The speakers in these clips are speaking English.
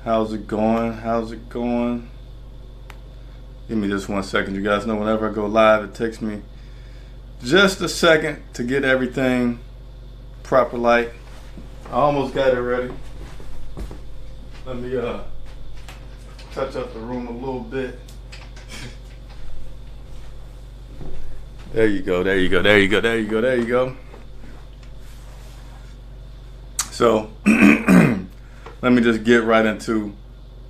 How's it going? How's it going? Give me just 1 second. You guys know whenever I go live, it takes me just a second to get everything proper light. I almost got it ready. Let me touch up the room a little bit. There you go, there you go, there you go, there you go, there you go. So let me just get right into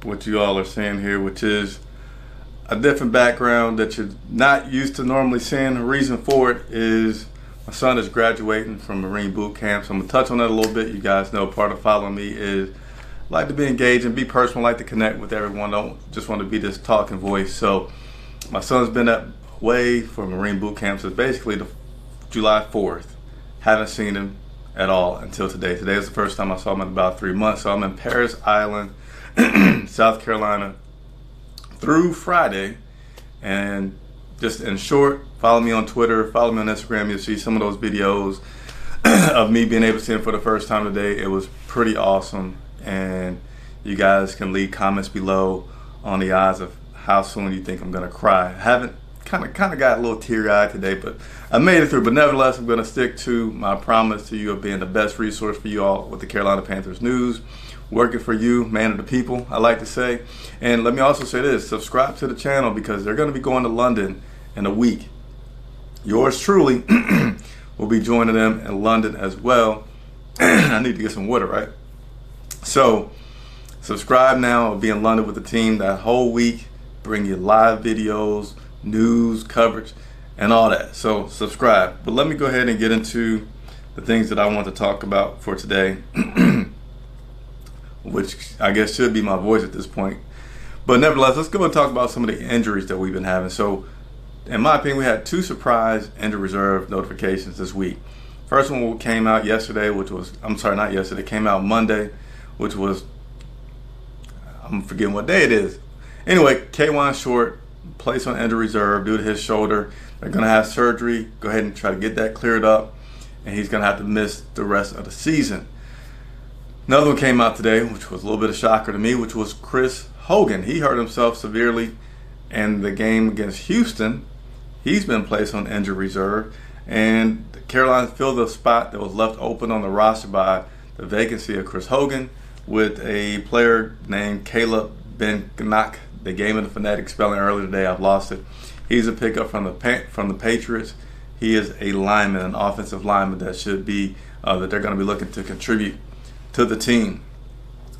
what you all are seeing here, which is a different background that you're not used to normally seeing. The reason for it is my son is graduating from Marine boot camp, so I'm gonna touch on that a little bit. You guys know part of following me is I like to be engaged and be personal, like to connect with everyone. Don't just want to be this talking voice. So my son's been away for Marine boot camp since basically the July 4th. Haven't seen him at all until today. Today is the first time I saw him in about 3 months. So I'm in Paris Island, South Carolina, through Friday. And just in short, follow me on Twitter, follow me on Instagram. You'll see some of those videos of me being able to see him for the first time today. It was pretty awesome. And you guys can leave comments below on the odds of how soon you think I'm gonna cry. I haven't kind of got a little teary-eyed today, but I made it through. But nevertheless, I'm gonna stick to my promise to you of being the best resource for you all with the Carolina Panthers news, working for you, man of the people, I like to say. And let me also say this, subscribe to the channel because they're gonna be going to London in a week. Yours truly will be joining them in London as well. I need to get some water, right? So subscribe now. I'll be in London with the team that whole week, bring you live videos, news, coverage, and all that. So subscribe. But let me go ahead and get into the things that I want to talk about for today, which I guess should be my voice at this point. But nevertheless, let's go and talk about some of the injuries that we've been having. So in my opinion, we had 2 surprise injury reserve notifications this week. First one came out yesterday, came out Monday, which was, I'm forgetting what day it is. Anyway, K1 Short, placed on injury reserve due to his shoulder. They're going to have surgery. Go ahead and try to get that cleared up. And he's going to have to miss the rest of the season. Another one came out today, which was a little bit of a shocker to me, which was Chris Hogan. He hurt himself severely in the game against Houston. He's been placed on injury reserve. And Carolina filled the spot that was left open on the roster by the vacancy of Chris Hogan with a player named Caleb Ben-Gnak. They gave him the phonetic spelling earlier today. I've lost it. He's a pickup from the Patriots. He is a lineman, an offensive lineman that should be that they're going to be looking to contribute to the team.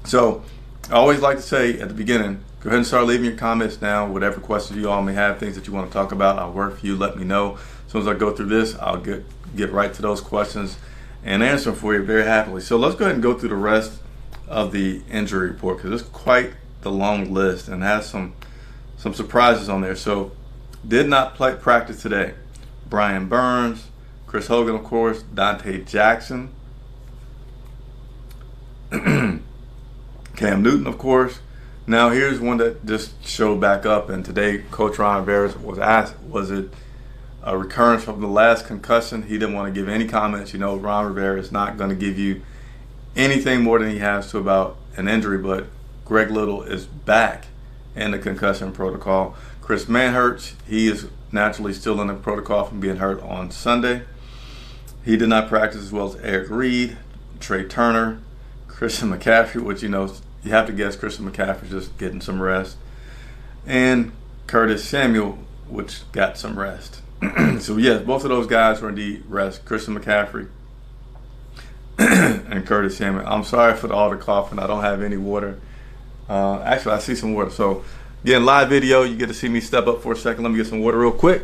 So I always like to say at the beginning, go ahead and start leaving your comments now. Whatever questions you all may have, things that you want to talk about, I'll work for you. Let me know. As soon as I go through this, I'll get right to those questions and answer them for you very happily. So let's go ahead and go through the rest of the injury report because it's quite the long list and has some surprises on there. So did not practice today. Brian Burns, Chris Hogan, of course, Dante Jackson, Cam Newton, of course. Now here's one that just showed back up, and today Coach Ron Rivera was asked, was it a recurrence from the last concussion? He didn't want to give any comments. You know, Ron Rivera is not going to give you anything more than he has to about an injury, but Greg Little is back in the concussion protocol. Chris Manhertz, he is naturally still in the protocol from being hurt on Sunday. He did not practice, as well as Eric Reed, Trey Turner, Christian McCaffrey, which you have to guess Christian McCaffrey just getting some rest, and Curtis Samuel, which got some rest. So yes, both of those guys were indeed rest. Christian McCaffrey and Curtis Samuel. I'm sorry for all the coughing. I don't have any water. Actually, I see some water. So, again, live video, you get to see me step up for a second. Let me get some water real quick.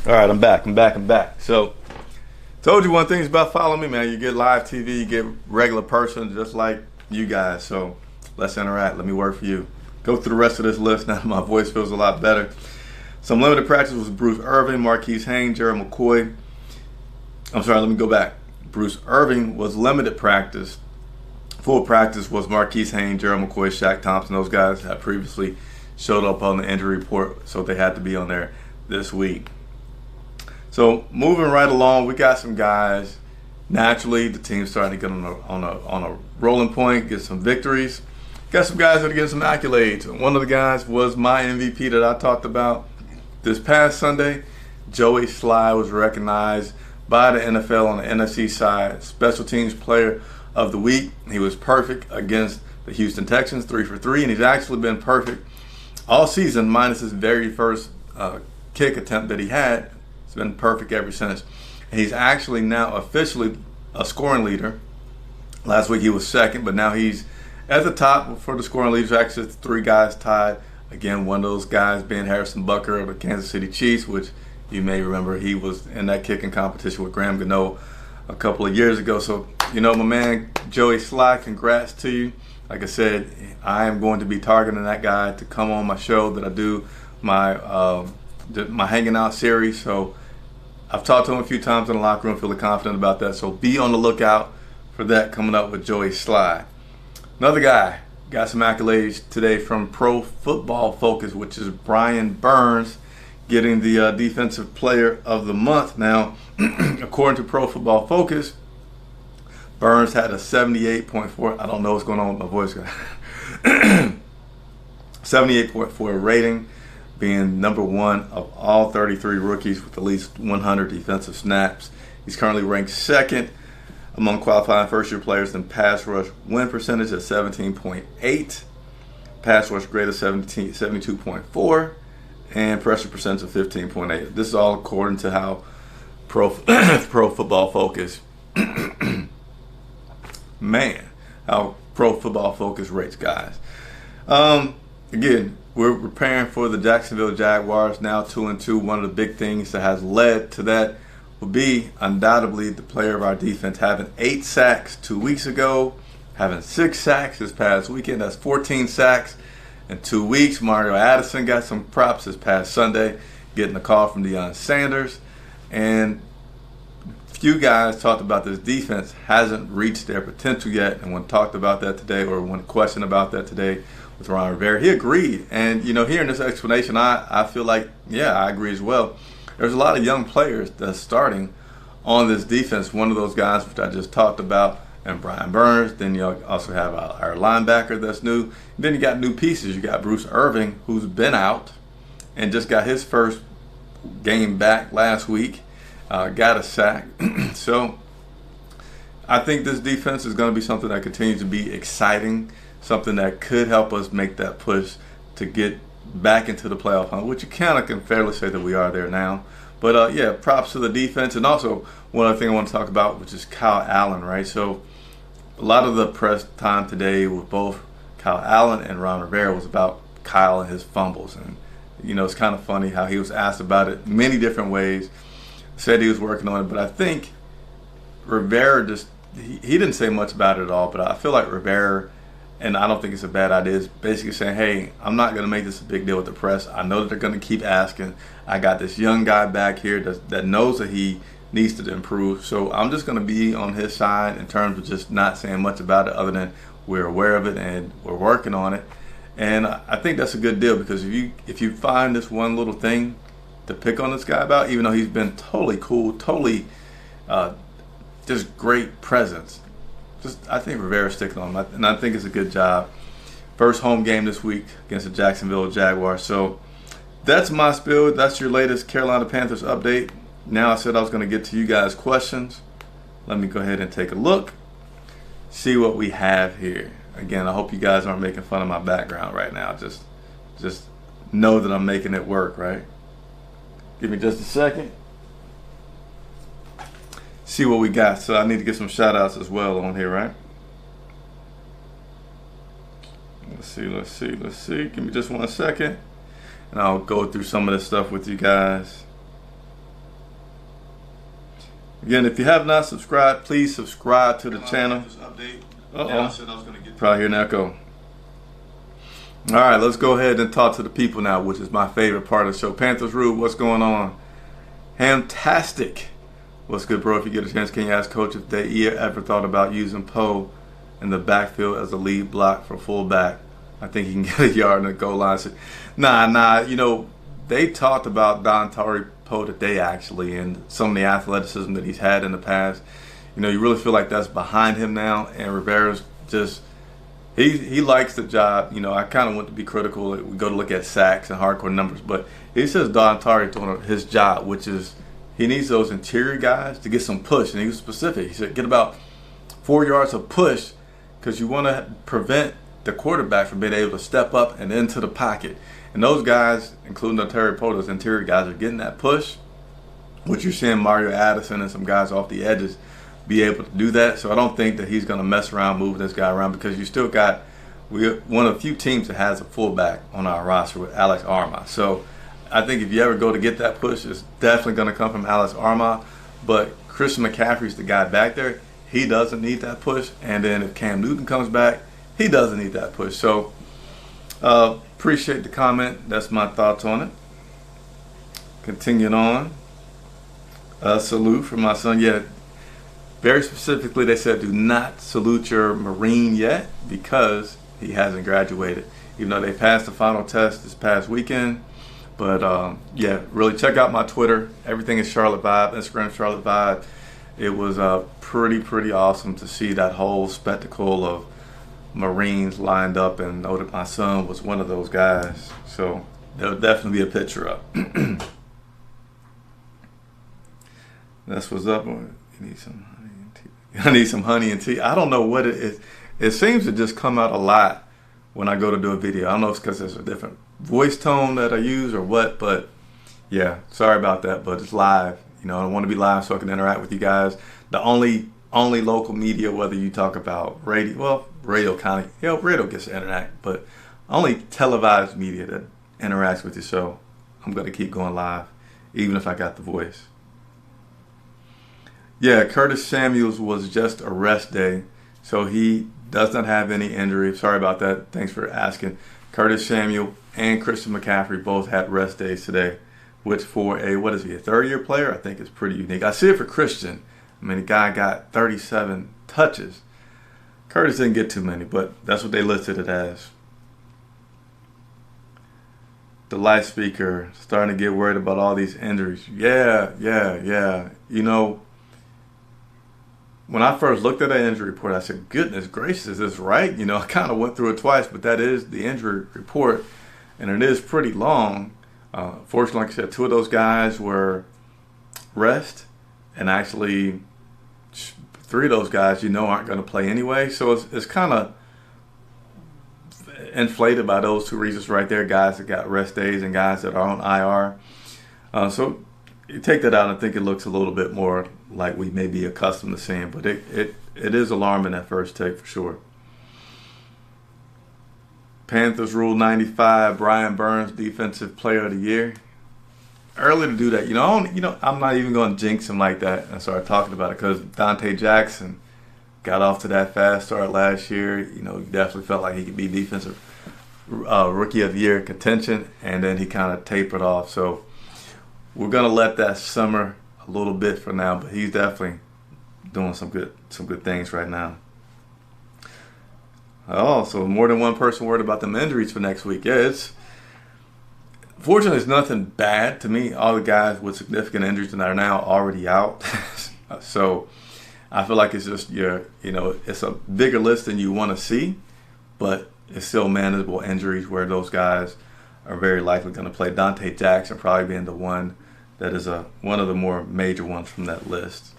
All right, I'm back. So, told you one thing is about following me, man. You get live TV, you get regular person just like you guys. So, let's interact. Let me work for you. Go through the rest of this list. Now my voice feels a lot better. Some limited practice was Bruce Irvin, Marquise Haynes, Jerry McCoy. I'm sorry, let me go back. Bruce Irvin was limited practice. Full practice was Marquise Haynes, Jerry McCoy, Shaq Thompson. Those guys had previously showed up on the injury report, so they had to be on there this week. So moving right along, we got some guys. Naturally, the team's starting to get on a rolling point, get some victories. Got some guys that are getting some accolades. One of the guys was my MVP that I talked about this past Sunday. Joey Slye was recognized by the NFL on the NFC side, Special Teams Player of the Week. He was perfect against the Houston Texans, 3 for 3, and he's actually been perfect all season, minus his very first kick attempt that he had. It's been perfect ever since. And he's actually now officially a scoring leader. Last week he was second, but now he's at the top for the scoring leaders. Actually, 3 guys tied. Again, one of those guys being Harrison Butker of the Kansas City Chiefs, which you may remember he was in that kicking competition with Graham Gano a couple of years ago. So, my man Joey Slye, congrats to you. Like I said, I am going to be targeting that guy to come on my show that I do, my Hanging Out series. So I've talked to him a few times in the locker room, feeling confident about that. So be on the lookout for that coming up with Joey Slye. Another guy got some accolades today from Pro Football Focus, which is Brian Burns getting the Defensive Player of the Month. Now, according to Pro Football Focus, Burns had a 78.4. I don't know what's going on with my voice, guys. 78.4 rating, being number 1 of all 33 rookies with at least 100 defensive snaps. He's currently ranked 2nd among qualifying first-year players in pass rush win percentage at 17.8, pass rush grade of 72.4, and pressure percentage of 15.8. This is all according to how Pro Football Focus how Pro Football Focus rates guys. Again, we're preparing for the Jacksonville Jaguars, now 2-2. One of the big things that has led to that will be undoubtedly the player of our defense having 8 sacks 2 weeks ago, having 6 sacks this past weekend. That's 14 sacks in 2 weeks. Mario Addison got some props this past Sunday, getting a call from Deion Sanders. And few guys talked about this defense hasn't reached their potential yet. And when talked about that today, or when questioned about that today with Ron Rivera, he agreed. And, hearing this explanation, I feel like, yeah, I agree as well. There's a lot of young players that's starting on this defense. One of those guys, which I just talked about, and Brian Burns. Then you also have our linebacker that's new. Then you got new pieces. You got Bruce Irving, who's been out and just got his first game back last week. Got a sack. So I think this defense is going to be something that continues to be exciting, something that could help us make that push to get back into the playoff hunt, which you kind of can fairly say that we are there now. But yeah, props to the defense. And also one other thing I want to talk about, which is Kyle Allen, right? So a lot of the press time today with both Kyle Allen and Ron Rivera was about Kyle and his fumbles. And, it's kind of funny how he was asked about it many different ways, said he was working on it. But I think Rivera he didn't say much about it at all. But I feel like Rivera, and I don't think it's a bad idea, is basically saying, hey, I'm not going to make this a big deal with the press. I know that they're going to keep asking. I got this young guy back here that knows that he needs to improve. So I'm just going to be on his side in terms of just not saying much about it other than we're aware of it and we're working on it. And I think that's a good deal, because if you find this one little thing to pick on this guy about, even though he's been totally cool, totally just great presence, I think Rivera's sticking on him, and I think it's a good job. First home game this week against the Jacksonville Jaguars. So that's my spiel. That's your latest Carolina Panthers update. Now I said I was going to get to you guys' questions. Let me go ahead and take a look, see what we have here. Again, I hope you guys aren't making fun of my background right now. Just know that I'm making it work, right? Give me just a second. See what we got. So I need to get some shout outs as well on here, right? Let's see. Give me just 1 second, and I'll go through some of this stuff with you guys. Again, if you have not subscribed, please subscribe to the channel. Probably hear an echo. All right, let's go ahead and talk to the people now, which is my favorite part of the show. Panthers Rude, what's going on? Hamtastic. What's good, bro? If you get a chance, can you ask Coach if they ever thought about using Poe in the backfield as a lead block for fullback I think he can get a yard in the goal line. So, nah. They talked about Dontari Poe today, actually, and some of the athleticism that he's had in the past. You really feel like that's behind him now, and Rivera's just he likes the job. I kind of want to be critical. We go to look at sacks and hardcore numbers, but he says Dontari doing his job, which is he needs those interior guys to get some push, and he was specific. He said get about 4 yards of push because you want to prevent the quarterback from being able to step up and into the pocket. And those guys, including Dontari Poe, those interior guys, are getting that push, which you're seeing Mario Addison and some guys off the edges be able to do that. So I don't think that he's going to mess around moving this guy around because you still got we're one of the few teams that has a fullback on our roster with Alex Armah. So I think if you ever go to get that push, it's definitely going to come from Alex Armah. But Christian McCaffrey's the guy back there. He doesn't need that push. And then if Cam Newton comes back, he doesn't need that push. So appreciate the comment. That's my thoughts on it. Continuing on. Salute from my son. Yeah, very specifically they said do not salute your Marine yet because he hasn't graduated. Even though they passed the final test this past weekend. But yeah, really check out my Twitter. Everything is Charlotte Vibe. Instagram Charlotte Vibe. It was pretty awesome to see that whole spectacle of Marines lined up, and know that my son was one of those guys. So there'll definitely be a picture up. That's what's up. You need some honey and tea. I need some honey and tea. I don't know what it is. It seems to just come out a lot when I go to do a video. I don't know if it's because there's a different voice tone that I use or what, but yeah, sorry about that. But it's live. I want to be live so I can interact with you guys. The only local media, whether you talk about radio, well, radio kind of, radio gets to interact, but only televised media that interacts with you. So I'm going to keep going live, even if I got the voice. Yeah, Curtis Samuels was just a rest day, so he does not have any injury. Sorry about that. Thanks for asking. Curtis Samuel and Christian McCaffrey both had rest days today, which for a third-year player, I think is pretty unique. I see it for Christian. I mean, the guy got 37 touches. Curtis didn't get too many, but that's what they listed it as. The light speaker starting to get worried about all these injuries. Yeah. When I first looked at that injury report, I said, goodness gracious, is this right? I kind of went through it twice, but that is the injury report, and it is pretty long. Fortunately, like I said, two of those guys were rest, and actually three of those guys aren't going to play anyway. So it's kind of inflated by those two reasons right there, guys that got rest days and guys that are on IR. So you take that out, and I think it looks a little bit more like we may be accustomed to seeing, but it is alarming at first take for sure. Panthers Rule 95, Brian Burns, Defensive Player of the Year. Early to do that. I'm not even going to jinx him like that and start talking about it because Dante Jackson got off to that fast start last year. He definitely felt like he could be Defensive Rookie of the Year contention, and then he kind of tapered off. So we're going to let that simmer a little bit for now, but he's definitely doing some good things right now. Oh, so more than one person worried about them injuries for next week. Yeah, fortunately, it's nothing bad to me. All the guys with significant injuries that are now already out. So I feel like it's just it's a bigger list than you want to see, but it's still manageable injuries where those guys are very likely going to play. Dante Jackson probably being the one that is one of the more major ones from that list.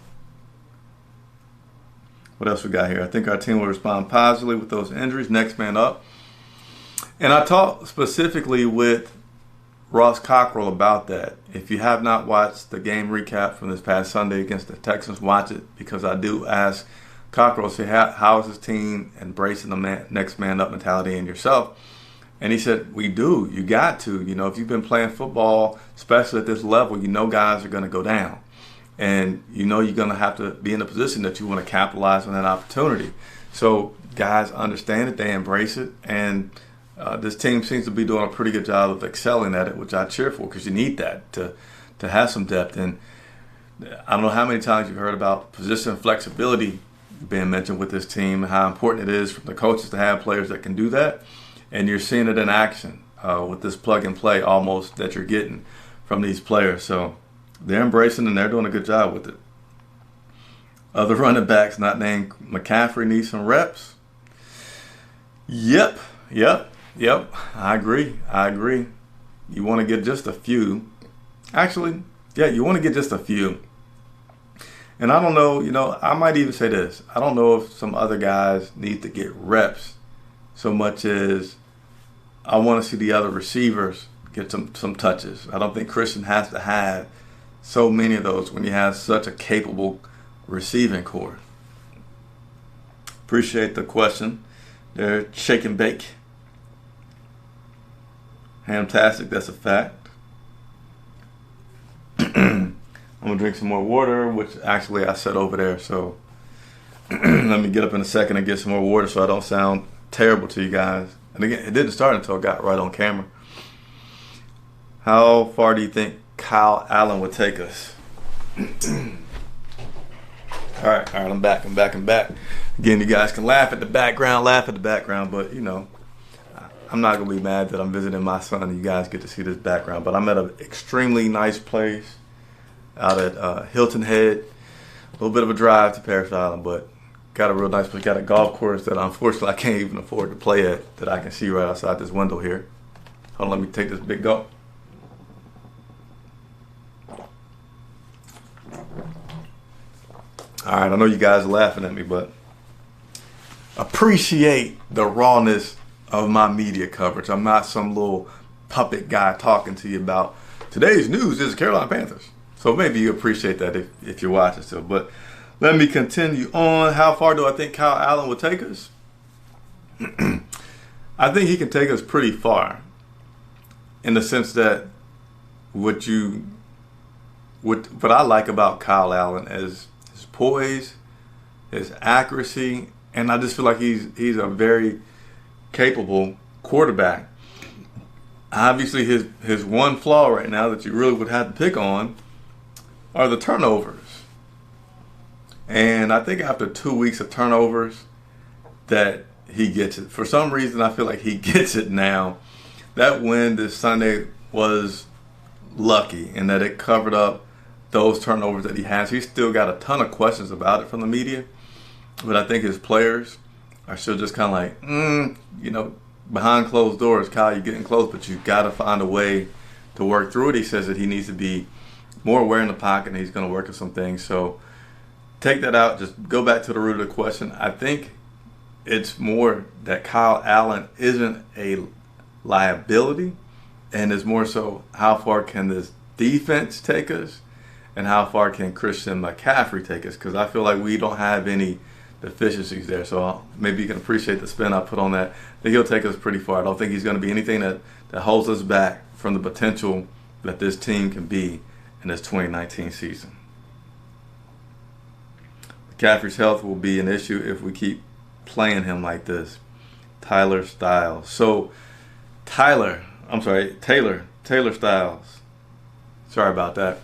What else we got here? I think our team will respond positively with those injuries. Next man up. And I talked specifically with Ross Cockrell about that. If you have not watched the game recap from this past Sunday against the Texans, watch it, because I do ask Cockrell, say, how is his team embracing the next man up mentality in yourself? And he said, we do. You got to. If you've been playing football, especially at this level, guys are going to go down. And you're going to have to be in a position that you want to capitalize on that opportunity. So guys understand it, they embrace it, and this team seems to be doing a pretty good job of excelling at it, which I cheer for, because you need that to have some depth. And I don't know how many times you've heard about position flexibility being mentioned with this team, how important it is for the coaches to have players that can do that. And you're seeing it in action with this plug and play almost that you're getting from these players. So they're embracing and they're doing a good job with it. Other running backs not named McCaffrey need some reps. Yep. I agree. You want to get just a few. Actually, yeah, you want to get just a few. And I don't know, I might even say this. I don't know if some other guys need to get reps so much as I want to see the other receivers get some touches. I don't think Christian has to have so many of those when you have such a capable receiving core. Appreciate the question. They're shake and bake. Fantastic, that's a fact. I'm going to drink some more water, which actually I set over there. So let me get up in a second and get some more water so I don't sound terrible to you guys. And again, it didn't start until I got right on camera. How far do you think Kyle Allen would take us? All right, I'm back. Again, you guys can laugh at the background, but I'm not going to be mad that I'm visiting my son and you guys get to see this background. But I'm at an extremely nice place out at Hilton Head. A little bit of a drive to Parris Island, but got a real nice place. Got a golf course that unfortunately I can't even afford to play at that I can see right outside this window here. Hold on, let me take this big gulp. All right, I know you guys are laughing at me, but appreciate the rawness of my media coverage. I'm not some little puppet guy talking to you about today's news is Carolina Panthers. So maybe you appreciate that if you're watching still. But let me continue on. How far do I think Kyle Allen will take us? I think he can take us pretty far in the sense that what I like about Kyle Allen is his poise, his accuracy, and I just feel like he's a very capable quarterback. Obviously, his one flaw right now that you really would have to pick on are the turnovers. And I think after 2 weeks of turnovers that he gets it. For some reason, I feel like he gets it now. That win this Sunday was lucky in that it covered up those turnovers that he has. He's still got a ton of questions about it from the media, but I think his players are still just kind of like, behind closed doors, Kyle, you're getting close, but you've got to find a way to work through it. He says that he needs to be more aware in the pocket, and he's going to work on some things. So take that out. Just go back to the root of the question. I think it's more that Kyle Allen isn't a liability, and it's more so how far can this defense take us and how far can Christian McCaffrey take us, because I feel like we don't have any deficiencies there. So maybe you can appreciate the spin I put on that. I think he'll take us pretty far. I don't think he's going to be anything that holds us back from the potential that this team can be in this 2019 season. McCaffrey's health will be an issue if we keep playing him like this. Tyler Styles. So Taylor Styles. Sorry about that.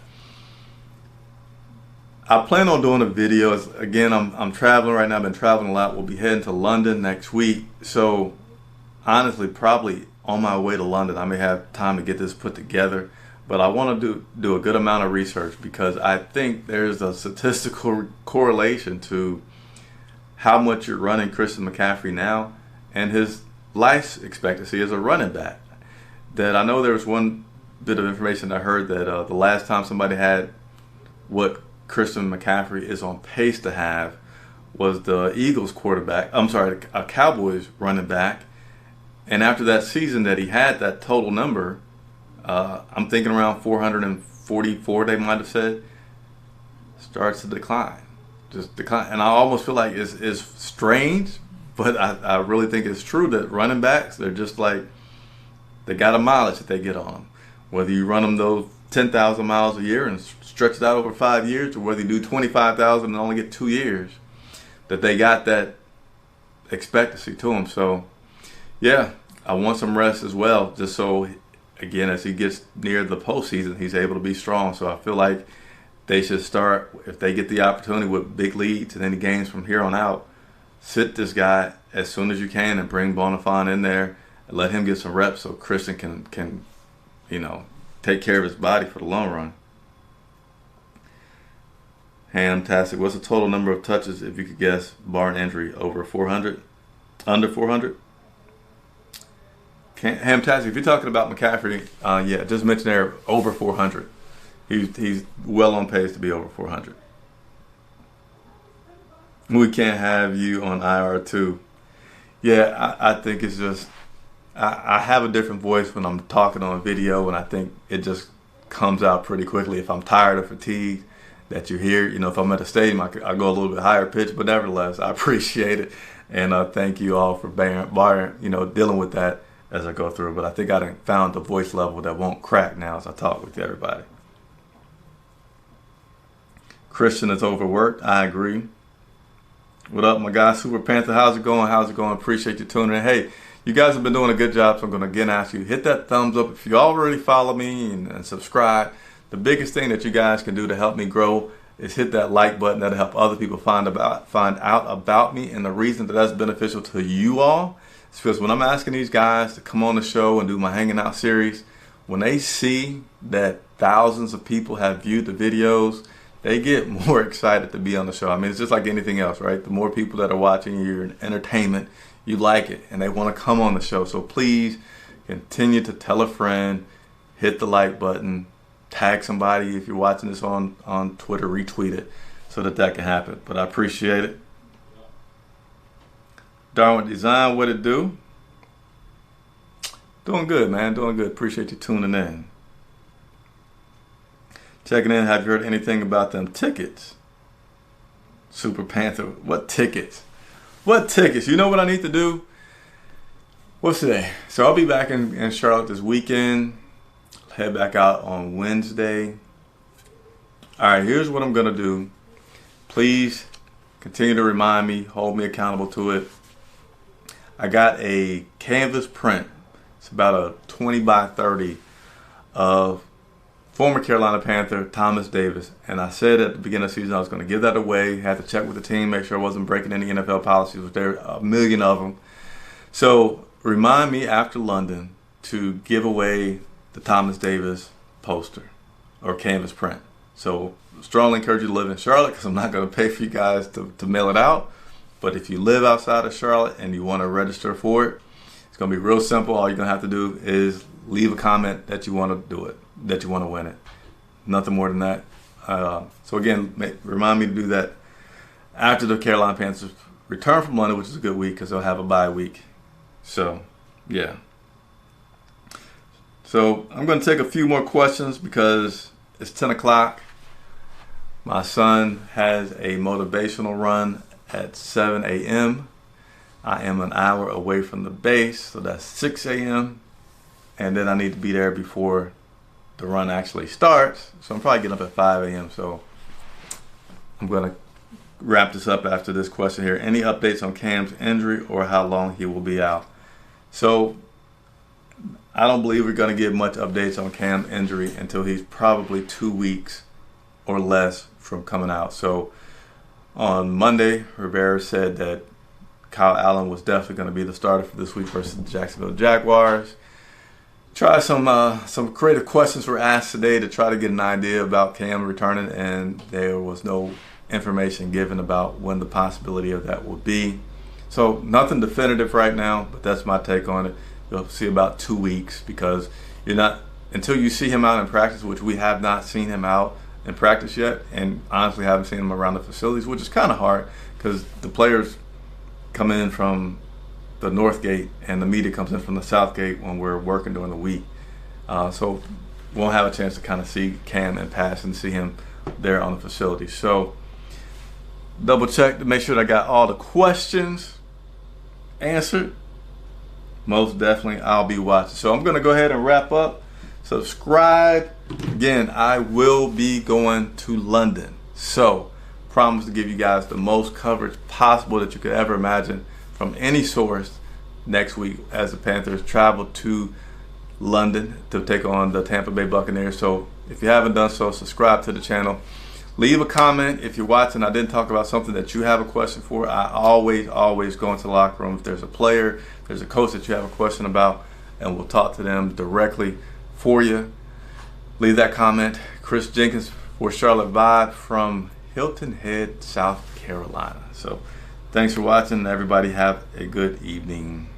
I plan on doing a video. Again, I'm traveling right now. I've been traveling a lot. We'll be heading to London next week. So honestly, probably on my way to London, I may have time to get this put together. But I want to do a good amount of research because I think there's a statistical correlation to how much you're running Christian McCaffrey now and his life expectancy as a running back. That I know there was one bit of information I heard that the last time somebody had what Christian McCaffrey is on pace to have was the Eagles quarterback. A Cowboys running back. And after that season that he had that total number, I'm thinking around 444, they might have said, starts to decline. Just decline. And I almost feel like it's strange, but I really think it's true that running backs, they're just like, they got a mileage that they get on them. Whether you run them those 10,000 miles a year and stretch it out over 5 years, or whether you do 25,000 and only get 2 years, that they got that expectancy to them. So, yeah, I want some rest as well, just so, again, as he gets near the postseason, he's able to be strong. So I feel like they should start, if they get the opportunity with big leads and any games from here on out, sit this guy as soon as you can and bring Bonifant in there and let him get some reps so Christian can take care of his body for the long run. Hamtastic. What's the total number of touches, if you could guess, barring injury? Over 400? Under 400? Hamtastic. If you're talking about McCaffrey, yeah, just mention there over 400. He's well on pace to be over 400. We can't have you on IR too. Yeah, I think it's just I have a different voice when I'm talking on video, and I think it just comes out pretty quickly. If I'm tired or fatigued, that you hear, if I'm at a stadium, I go a little bit higher pitch, but nevertheless, I appreciate it, and thank you all for dealing with that as I go through. But I think I found the voice level that won't crack now as I talk with everybody. Christian is overworked. I agree. What up, my guy, Super Panther? How's it going? Appreciate you tuning in. Hey, you guys have been doing a good job, so I'm going to again ask you, hit that thumbs up. If you already follow me and subscribe, the biggest thing that you guys can do to help me grow is hit that like button. That'll help other people find out about me. And the reason that that's beneficial to you all is because when I'm asking these guys to come on the show and do my Hanging Out series, when they see that thousands of people have viewed the videos, they get more excited to be on the show. I mean, it's just like anything else, right? The more people that are watching your entertainment, you like it, and they want to come on the show. So please continue to tell a friend, hit the like button, tag somebody. If you're watching this on Twitter, retweet it so that can happen. But I appreciate it. Darwin Design, what it do? Doing good, man. Doing good. Appreciate you tuning in. Checking in. Have you heard anything about them tickets? Super Panther. What tickets? What tickets? You know what I need to do? What's today? So I'll be back in Charlotte this weekend. Head back out on Wednesday. All right, here's what I'm going to do. Please continue to remind me, hold me accountable to it. I got a canvas print. It's about a 20 by 30 of former Carolina Panther Thomas Davis. And I said at the beginning of the season I was going to give that away. Had to check with the team, make sure I wasn't breaking any NFL policies, which there are a million of them. So remind me after London to give away the Thomas Davis poster or canvas print. So strongly encourage you to live in Charlotte, because I'm not going to pay for you guys to mail it out. But if you live outside of Charlotte and you want to register for it, it's going to be real simple. All you're going to have to do is leave a comment that you want to do it, that you want to win it. Nothing more than that. So again, remind me to do that after the Carolina Panthers return from London, which is a good week because they'll have a bye week. So, yeah. So I'm going to take a few more questions because it's 10 o'clock. My son has a motivational run at 7 a.m. I am an hour away from the base, so that's 6 a.m. And then I need to be there before the run actually starts. So I'm probably getting up at 5 a.m. So I'm going to wrap this up after this question here. Any updates on Cam's injury or how long he will be out? So I don't believe we're going to get much updates on Cam's injury until he's probably 2 weeks or less from coming out. So on Monday, Rivera said that Kyle Allen was definitely going to be the starter for this week versus the Jacksonville Jaguars. Try some creative questions were asked today to try to get an idea about Cam returning, and there was no information given about when the possibility of that will be. So nothing definitive right now, but that's my take on it. You'll see about 2 weeks, because you're not, until you see him out in practice, which we have not seen him out in practice yet, and honestly haven't seen him around the facilities, which is kind of hard because the players come in from the north gate and the media comes in from the south gate when we're working during the week. So we'll have a chance to kind of see Cam in pass and see him there on the facility. So double check to make sure that I got all the questions answered. Most definitely I'll be watching. So I'm going to go ahead and wrap up. Subscribe. Again, I will be going to London. So promise to give you guys the most coverage possible that you could ever imagine from any source next week as the Panthers travel to London to take on the Tampa Bay Buccaneers. So if you haven't done so, subscribe to the channel. leave a comment if you're watching. I didn't talk about something that you have a question for. I always go into the locker room. If there's a player, there's a coach that you have a question about, and we'll talk to them directly for you. Leave that comment. Chris Jenkins for Charlotte Vibe from Hilton Head, South Carolina. So thanks for watching. Everybody have a good evening.